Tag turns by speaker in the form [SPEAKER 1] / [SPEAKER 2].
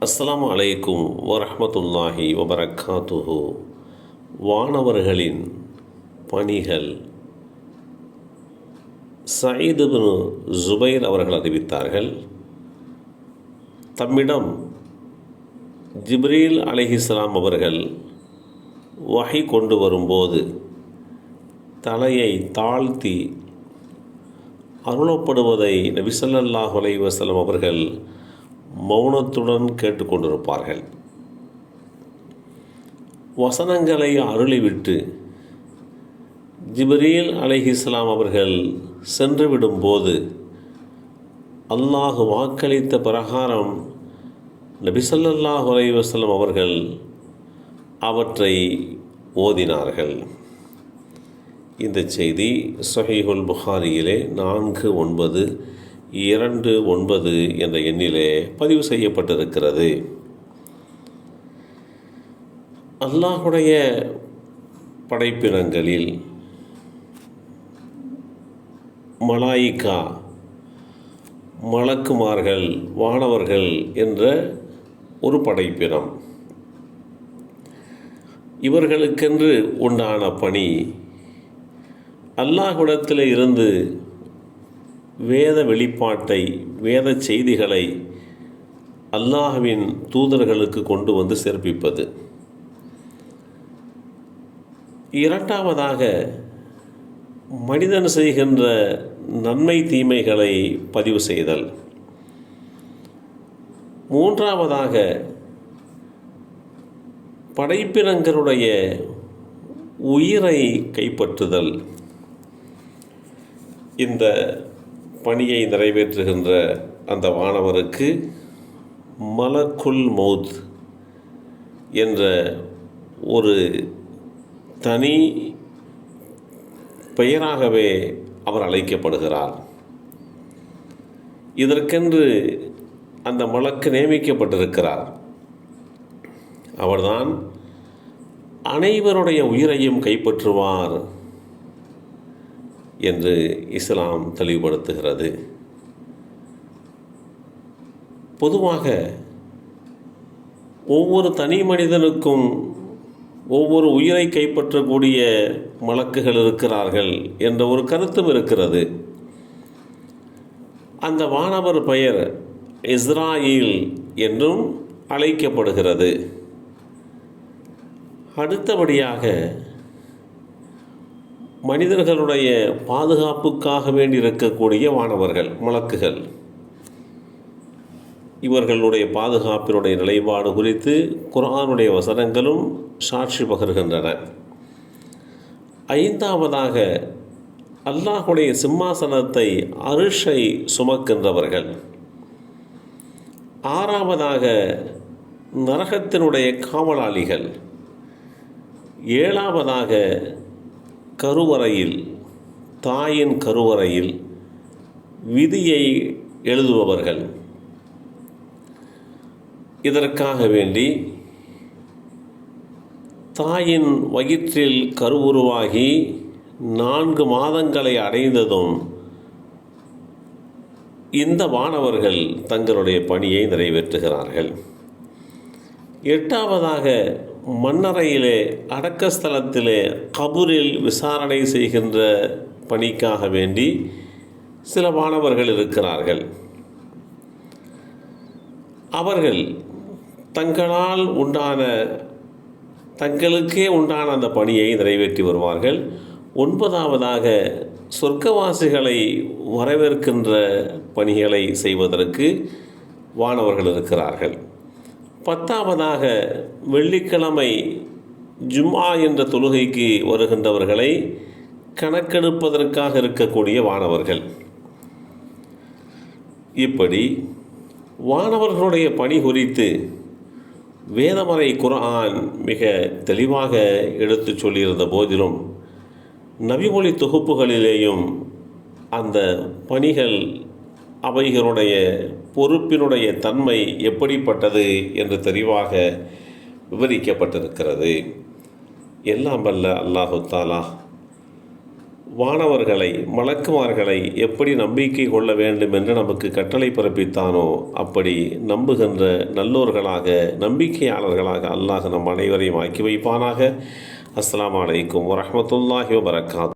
[SPEAKER 1] அஸ்ஸலாமு அலைக்கும் வரஹ்மத்துல்லாஹி வபரகாத்துஹு. வானவர்களின் பணிகள். சயீத் இப்னு ஜுபைர் அவர்கள் அறிவித்தார்கள், தம்மிடம் ஜிப்ரீல் அலைஹிஸ்ஸலாம் அவர்கள் வஹி கொண்டு வரும்போது தலையை தாழ்த்தி அருளப்படுவதை நபி ஸல்லல்லாஹு அலைஹி வஸல்லம் அவர்கள் மௌனத்துடன் கேட்டுக்கொண்டிருப்பார்கள். வசனங்களை அருளிவிட்டு ஜிப்ரீல் அலைஹிஸ்ஸலாம் அவர்கள் சென்று விடும்போது அல்லாஹ் வாக்களித்த பிரகாரம் நபி ஸல்லல்லாஹு அலைஹி வஸல்லம் அவர்கள் அவற்றை ஓதினார்கள். இந்த செய்தி ஸஹீஹுல் புகாரியிலே 4929 என்ற எண்ணிலே பதிவு செய்யப்பட்டிருக்கிறது. அல்லாஹுடைய படைப்பினங்களில் மலாயிகா, மலக்குமார்கள், வானவர்கள் என்ற ஒரு படைப்பினம். இவர்களுக்கென்று உண்டான பணி அல்லாஹ்விடத்தில் இருந்து வேத வெளிப்பாட்டை, வேத செய்திகளை அல்லாஹ்வின் தூதர்களுக்கு கொண்டு வந்து சேர்ப்பிப்பது. இரண்டாவதாக மனிதன் செய்கின்ற நன்மை தீமைகளை பதிவு செய்தல். மூன்றாவதாக படைப்பினங்களுடைய உயிரை கைப்பற்றுதல். இந்த பணியை நிறைவேற்றுகின்ற அந்த வானவருக்கு மலக்குல் மௌத் என்ற ஒரு தனி பெயராகவே அவர் அழைக்கப்படுகிறார். இதற்கென்று அந்த மலக்கு நியமிக்கப்பட்டிருக்கிறார். அவர்தான் அனைவருடைய உயிரையும் கைப்பற்றுவார் என்று இஸ்லாம் தெளிவுபடுத்துகிறது. பொதுவாக ஒவ்வொரு தனி மனிதனுக்கும் ஒவ்வொரு உயிரை கைப்பற்றக்கூடிய மலக்குகள் இருக்கிறார்கள் என்ற ஒரு கருத்தும் இருக்கிறது. அந்த வானவர் பெயர் இஸ்ராயில் என்றும் அழைக்கப்படுகிறது. அடுத்தபடியாக மனிதர்களுடைய பாதுகாப்புக்காக வேண்டி இருக்கக்கூடிய வானவர்கள், மலக்குகள். இவர்களுடைய பாதுகாப்பினுடைய நிலைப்பாடு குறித்து குர்ஆனுடைய வசனங்களும் சாட்சி பகர்கின்றன. ஐந்தாவதாக அல்லாஹுடைய சிம்மாசனத்தை, அரிஷை சுமக்கின்றவர்கள். ஆறாவதாக நரகத்தினுடைய காவலாளிகள். ஏழாவதாக கருவறையில், தாயின் கருவறையில் விதியை எழுதுபவர்கள். இதற்காக வேண்டி தாயின் வயிற்றில் கருவுருவாகி 4 மாதங்களை அடைந்ததும் இந்த வானவர்கள் தங்களுடைய பணியை நிறைவேற்றுகிறார்கள். எட்டாவதாக மண்ணறையிலே, அடக்கஸ்தலத்திலே, கபூரில் விசாரணை செய்கின்ற பணிக்காக வேண்டி சில வானவர்கள் இருக்கிறார்கள். அவர்கள் தங்களுக்கே உண்டான அந்த பணியை நிறைவேற்றி வருவார்கள். 9ஆவதாக சொர்க்கவாசிகளை வரவேற்கின்ற பணிகளை செய்வதற்கு வானவர்கள் இருக்கிறார்கள். 10ஆவதாக வெள்ளிக்கிழமை ஜும்ஆ என்ற தொழுகைக்கு வருகின்றவர்களை கணக்கெடுப்பதற்காக இருக்கக்கூடிய வானவர்கள். இப்படி வானவர்களுடைய பணி குறித்து வேதமறை குர்ஆன் மிக தெளிவாக எடுத்து சொல்லியிருந்த போதிலும் நபிமொழி தொகுப்புகளிலேயும் அந்த பணிகள், அவைகளுடைய பொறுப்பினுடைய தன்மை எப்படிப்பட்டது என்று தெளிவாக விவரிக்கப்பட்டிருக்கிறது. எல்லாம் வல்ல அல்லாஹு தஆலா வானவர்களை மலக்குமார்களை எப்படி நம்பிக்கை கொள்ள வேண்டும் என்று நமக்கு கட்டளை பிறப்பித்தானோ அப்படி நம்புகின்ற நல்லோர்களாக நம்பிக்கையாளர்களாக அல்லாஹ் நம் அனைவரையும் ஆக்கி வைப்பானாக. அஸ்ஸலாமு அலைக்கும் வரஹ்மத்துல்லாஹி வபரகாத்துஹு.